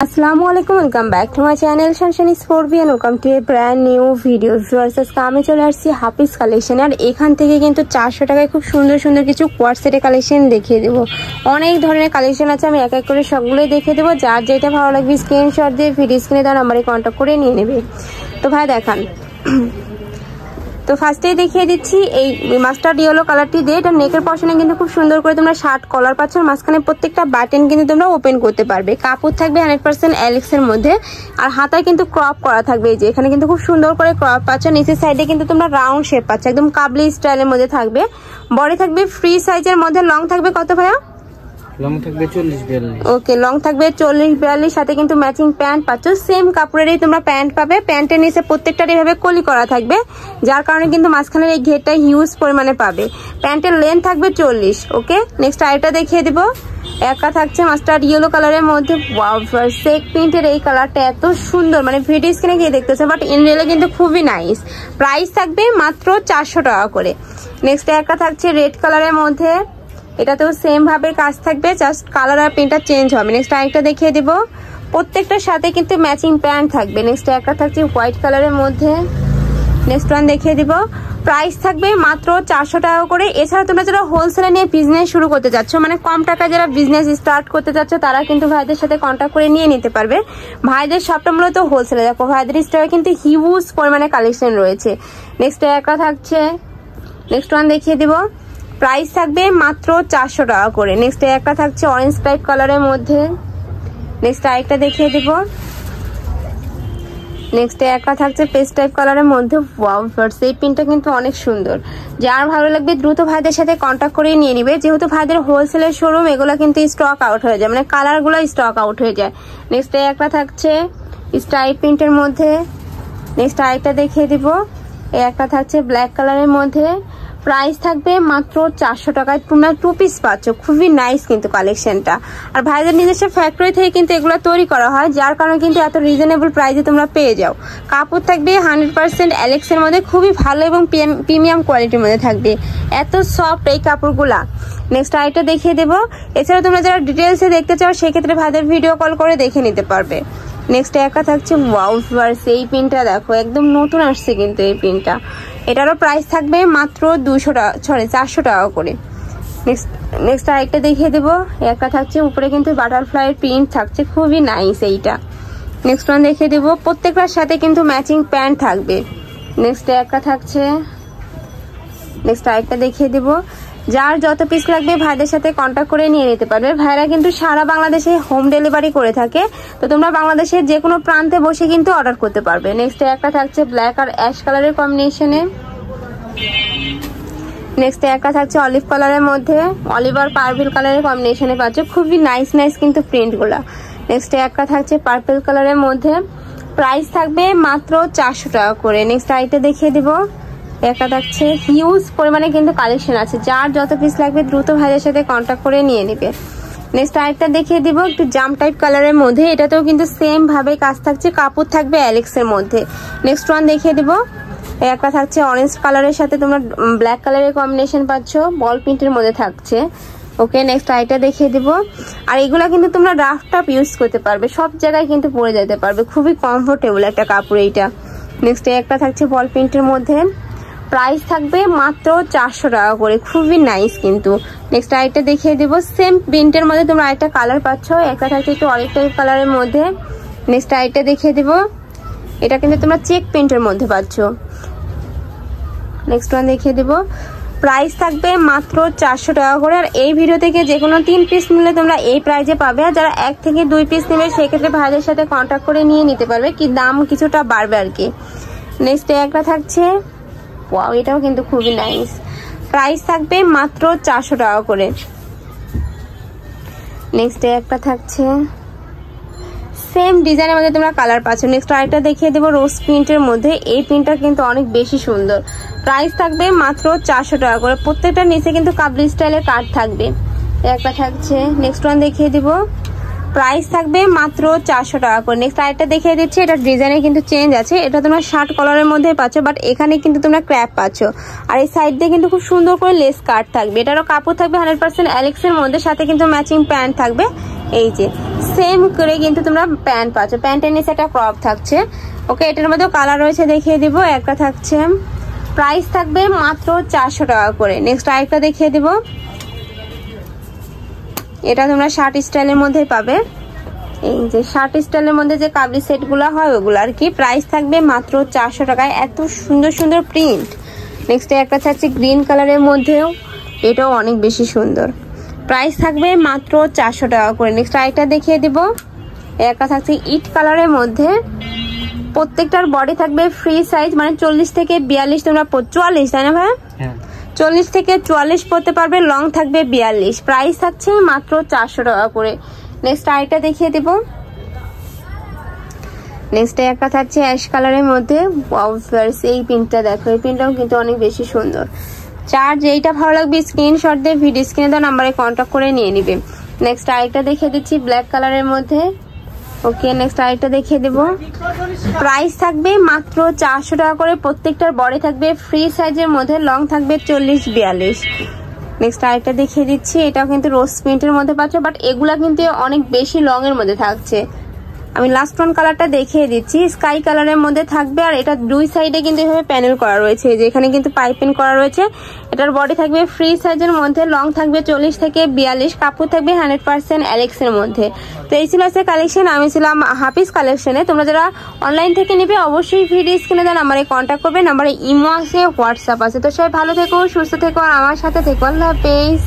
अस्सलाम वालेकुम, welcome back to my channel Sunshine Sportian. Welcome to a brand new video. Viewers, আমি চলে আসছি হাফিজ কালেকশন। আর এখান থেকে কিন্তু 400 টাকায় খুব সুন্দর সুন্দর কিছু কোয়ার্ট সেটের কালেকশন দেখিয়ে দেবো। অনেক ধরনের কালেকশন আছে, আমি এক এক করে সবগুলোই দেখিয়ে দেবো। যার যেটা ভালো লাগবে স্ক্রিনশট দিয়ে ভিডিও স্ক্রিনে দেওয়া নাম্বারে কন্ট্যাক্ট করে নিয়ে নেবে। তো ভাই দেখান, তো ফার্স্টেই দেখিয়ে দিচ্ছি এই মাস্টার্ড ইয়েলো কালারটি দিয়ে। এটা নেকের পশনে কিন্তু খুব সুন্দর করে তোমরা শার্ট কলার পাচ্ছ। মাঝখানে প্রত্যেকটা বাটন কিন্তু তোমরা ওপেন করতে পারবে। কাপড় থাকবে 100% এলেক্স এর মধ্যে। আর হাতায় কিন্তু ক্রপ করা থাকবে। এই যে এখানে কিন্তু খুব সুন্দর করে ক্রপ পাচ্ছ। নিচের সাইডে কিন্তু তোমরা রাউন্ড শেপ পাচ্ছ, একদম কাবলি স্টাইলের মধ্যে থাকবে। বডি থাকবে ফ্রি সাইজের মধ্যে। লং থাকবে কত ভাইয়া? লং থাকবে 40-42। ওকে, লং থাকবে 40-42। সাথে কিন্তু ম্যাচিং প্যান্ট পাচ্ছ। সেম কাপড়েরই তোমরা প্যান্ট পাবে। প্যান্টের নিচে প্রত্যেকটার এভাবে কলি করা থাকবে, যার কারণে কিন্তু মাঝখানের এই ঘেরটা হিউজ পরিমাণে পাবে। প্যান্টের লেন্থ থাকবে 40। ওকে, নেক্সট আরেকটা দেখিয়ে দিব। একা থাকছে মাস্টার্ড ইয়েলো কালারের মধ্যে। সেক প্রিন্টের এই কালারটা এত সুন্দর, মানে ভিডিও স্ক্রিনে গিয়ে দেখতেছে, বাট ইন রিয়েলে কিন্তু খুবই নাইস। প্রাইস থাকবে মাত্র 400 টাকা করে। নেক্সট একা থাকছে রেড কালারের মধ্যে। এটাতেও সেম ভাবে কাজ থাকবে, জাস্ট কালার আর প্রিন্টটা চেঞ্জ হবে। নেক্সট আরেকটা দেখিয়ে দিব। প্রত্যেকটার সাথে কিন্তু ম্যাচিং প্যান্ট থাকবে। নেক্সট একটা থাকছে হোয়াইট কালারের মধ্যে। নেক্সট ওয়ান দেখিয়ে দিব। প্রাইস থাকবে মাত্র 400 টাকা করে। এছাড়া তোমরা যারা হোলসেলে নিয়ে বিজনেস শুরু করতে যাচ্ছ, মানে কম টাকায় যারা বিজনেস স্টার্ট করতে যাচ্ছ, তারা কিন্তু ভাইদের সাথে কন্ট্যাক্ট করে নিয়ে নিতে পারবে। ভাইদের সবটা মূলত হোলসেলে। দেখো ভাইদের স্টোরে কিন্তু হিউজ পরিমাণে কালেকশন রয়েছে। নেক্সট একটা থাকছে, নেক্সট ওয়ান দেখিয়ে দিব। প্রাইস থাকবে মাত্র 400 টাকা করে। নেক্সট একটা থাকছে অরেঞ্জ টাইপ কালারের মধ্যে। নেক্সট আরেকটা দেখিয়ে দিব। নেক্সট একটা থাকছে পেস্ট টাইপ কালারের মধ্যে। ওয়াও ভিউয়ার্স, এই পিনটা কিন্তু অনেক সুন্দর। যার ভালো লাগবে দ্রুত ভাইদের সাথে কন্ট্যাক্ট করে নিয়ে নিবে। যেহেতু ভাইদের হোলসেলের শোরুম, এগুলো কিন্তু স্টক আউট হয়ে যায়, মানে কালারগুলো স্টক আউট হয়ে যায়। নেক্সট একটা থাকছে স্ট্রাইপ প্রিন্টের মধ্যে। নেক্সট আরেকটা দেখিয়ে দিব। এই একটা থাকছে ব্ল্যাক কালারের মধ্যে। প্রাইস থাকবে মাত্র 400 টাকায়। তোমরা 2 পিস পাচ্ছ। খুবই নাইস কিন্তু কালেকশনটা। আর ভাইদের নিজস্ব ফ্যাক্টরি থেকে কিন্তু এগুলো তৈরি করা হয়, যার কারণে কিন্তু এত রিজনেবল প্রাইসে তোমরা পেয়ে যাও। কাপড় থাকবে 100% এলেক্স এর মধ্যে, খুবই ভালো এবং প্রিমিয়াম কোয়ালিটির মধ্যে থাকবে। এত সফট এই কাপড়গুলা। নেক্সট আরেকটা দেখিয়ে দেবো। এছাড়া তোমরা যারা ডিটেলসে দেখতে চাও, সেক্ষেত্রে ভাইদের ভিডিও কল করে দেখে নিতে পারবে। নেক্সট একা থাকছে ওয়াও ভিউয়ার্স, এই পিনটা দেখো, একদম নতুন আসছে কিন্তু এই পিনটা। এটারও প্রাইস থাকবে মাত্র 400 টাকা করে। নেক্সট আরেকটা দেখিয়ে দেবো। একটা থাকছে উপরে কিন্তু বাটারফ্লাইয়ের প্রিন্ট থাকছে, খুবই নাইস এইটা। নেক্সট ওয়ান দেখিয়ে দেবো। প্রত্যেকটার সাথে কিন্তু ম্যাচিং প্যান্ট থাকবে। নেক্সট একটা থাকছে, নেক্সট আরেকটা দেখিয়ে দেবো। যার যত পিস লাগবে ভাইদের সাথে কন্ট্যাক্ট করে নিয়ে নিতে পারবে। ভাইরা কিন্তু সারা বাংলাদেশে হোম ডেলিভারি করে থাকে, তো তোমরা বাংলাদেশের যে কোনো প্রান্তে বসে কিন্তু অর্ডার করতে পারবে। নেক্সট একটা থাকছে ব্ল্যাক আর অ্যাশ কালারের কম্বিনেশনে। নেক্সট একটা থাকছে অলিভ কালারের মধ্যে। অলিভ আর পার্পল কালারের কম্বিনেশনে পাচ্ছ। খুবই নাইস নাইস কিন্তু প্রিন্টগুলা। নেক্সট একটা থাকছে পার্পল কালারের মধ্যে। প্রাইস থাকবে মাত্র 400 টাকা করে। নেক্সট আইটা দেখিয়ে দিব। একটা থাকছে হিউজ পরিমাণে কিন্তু কালেকশন আছে। যার যত পিস লাগবে দ্রুত ভাইদের সাথে কন্ট্যাক্ট করে নিয়ে নিবে। নেক্সট আরেকটা দেখিয়ে দিব, একটু জাম টাইপ কালারের মধ্যে। এটাতেও কিন্তু সেম ভাবে কাজ থাকছে। কাপড় থাকবে এলেক্স এর মধ্যে। নেক্সট ওয়ান দেখিয়ে দিব। একটা থাকছে অরেঞ্জ কালারের সাথে তোমরা ব্ল্যাক কালারের কম্বিনেশন পাচ্ছ, বল প্রিন্টের মধ্যে থাকছে। ওকে, নেক্সট আইটা দেখিয়ে দিব। আর এগুলা কিন্তু তোমরা রাফ টাপ ইউজ করতে পারবে, সব জায়গায় কিন্তু পরে যেতে পারবে। খুবই কমফোর্টেবল একটা কাপড় এইটা। নেক্সট একটা থাকছে বল প্রিন্টের মধ্যে। প্রাইস থাকবে মাত্র 400 টাকা করে। খুবই নাইস কিন্তু। নেক্সট আরেকটা দেখিয়ে দিব। সেম প্রিন্টের মধ্যে তোমরা আরেকটা কালার পাচ্ছ। একটা থাকছে একটু অলিভ টাইপ কালারের মধ্যে। নেক্সট আরেকটা দেখিয়ে দিব। এটা কিন্তু তোমরা চেক প্রিন্টের মধ্যে পাচ্ছ। নেক্সট ওয়ান দেখিয়ে দিব। প্রাইস থাকবে মাত্র 400 টাকা করে। আর এই ভিডিও থেকে যে কোনো 3 পিস নিলে তোমরা এই প্রাইজে পাবে। আর যারা 1 থেকে 2 পিস নেবে, সেক্ষেত্রে ভাইদের সাথে কন্ট্যাক্ট করে নিয়ে নিতে পারবে, কি দাম কিছুটা বাড়বে আর কি। নেক্সট একটা থাকছে, ওয়াও, এটাও কিন্তু খুবই নাইস। প্রাইস থাকবে মাত্র 400 টাকা করে। নেক্সট একটা থাকছে সেম ডিজাইনের মধ্যে তোমরা কালার পাচ্ছ। নেক্সট আরেকটা দেখিয়ে দেবো রোজ প্রিন্টের মধ্যে। এই প্রিন্টটা কিন্তু অনেক বেশি সুন্দর। প্রাইস থাকবে মাত্র 400 টাকা করে। প্রত্যেকটার নিচে কিন্তু কাবলি স্টাইলের কাট থাকবে। একটা থাকছে, নেক্সট ওয়ান দেখিয়ে দিব। প্রাইস থাকবে মাত্র 400 টাকা করে। নেক্সট আরেকটা দেখিয়ে দিচ্ছি। এটা ডিজাইনে কিন্তু চেঞ্জ আছে। এটা তোমরা শার্ট কলারের মধ্যে পাচ্ছ, বাট এখানে কিন্তু তোমরা ক্র্যাপ পাচ্ছ। আর এই সাইড দিয়ে কিন্তু খুব সুন্দর করে লেস কাট থাকবে। এটারও কাপড় থাকবে 100% এলেক্স এর মধ্যে, সাথে কিন্তু ম্যাচিং প্যান্ট থাকবে। এই যে সেম করে কিন্তু তোমরা প্যান্ট পাচ্ছ, প্যান্টের নিচে একটা ক্রপ থাকছে। ওকে, এটার মধ্যে কালার রয়েছে দেখিয়ে দিব। একটা থাকছে, প্রাইস থাকবে মাত্র 400 টাকা করে। নেক্সট আরেকটা দেখিয়ে দিব, এটা তোমরা শার্ট স্টাইলের মধ্যে পাবে। এই যে শার্ট স্টাইলের মধ্যে যে কাবলি সেটগুলো হয় ওগুলো আর কি, প্রাইস থাকবে মাত্র 400 টাকায়। এত সুন্দর সুন্দর প্রিন্ট। নেক্সট একটা থাকছে গ্রিন কালারের মধ্যেও, এটাও অনেক বেশি সুন্দর, প্রাইস থাকবে মাত্র 400 টাকা করে। নেক্সট আরেকটা দেখিয়ে দিব, একটা থাকছে ইট কালারের মধ্যে, প্রত্যেকটার বডি থাকবে ফ্রি সাইজ, মানে 40 থেকে 42 তোমরা 44, তাই না ভাই? 40 থেকে 44 পড়তে পারবে, লং থাকবে 42, প্রাইস থাকছে মাত্র 400 টাকা করে। নেক্সট আরেকটা দেখিয়ে দেব, নেক্সট একটা থাকছে অ্যাশ কালারের মধ্যে। ওয়াও ভিউয়ার্স, এই প্রিন্টটা দেখো, এই প্রিন্টটাও কিন্তু অনেক বেশি সুন্দর। যার যেইটা ভালো লাগবে স্ক্রিনশট দিয়ে ভিডিও স্ক্রিনে দেওয়া নাম্বারে কন্ট্যাক্ট করে নিয়ে নিবে। নেক্সট আরেকটা দেখিয়ে দিচ্ছি ব্ল্যাক কালারের মধ্যে। ওকে, নেক্সট আরেকটা দেখিয়ে দেবো, প্রাইস থাকবে মাত্র 400 টাকা করে। প্রত্যেকটার বডি থাকবে ফ্রি সাইজের মধ্যে, লং থাকবে 40-42। নেক্সট আরেকটা দেখিয়ে দিচ্ছি, এটাও কিন্তু রোজ প্রিন্টের মধ্যে পাচ্ছ, বাট এগুলা কিন্তু অনেক বেশি লং এর মধ্যে থাকছে। আমি লাস্ট ওয়ান কালারটা দেখিয়ে দিচ্ছি, স্কাই কালারের মধ্যে থাকবে। আর এটা দুই সাইডে কিন্তু এভাবে প্যানেল করা রয়েছে, যেখানে কিন্তু পাইপিং করা রয়েছে। এটার বডি থাকবে ফ্রি সাইজের মধ্যে, লং থাকবে 40 থেকে 42, কাপড় থাকবে 100% অ্যালেক্স এর মধ্যে। তো এই ছিল আজকে কালেকশন। আমি ছিলাম হাফিজ কালেকশনে। তোমরা যারা অনলাইন থেকে নিবে অবশ্যই ভিডিও স্ক্রিনে দেওয়া নাম্বারে কন্ট্যাক্ট করবে। নাম্বারে ইমো আছে, হোয়াটসঅ্যাপ আছে। তো সবাই ভালো থেকো, সুস্থ থেকো, আর আমার সাথে থেকো। আল্লাহ হাফেজ।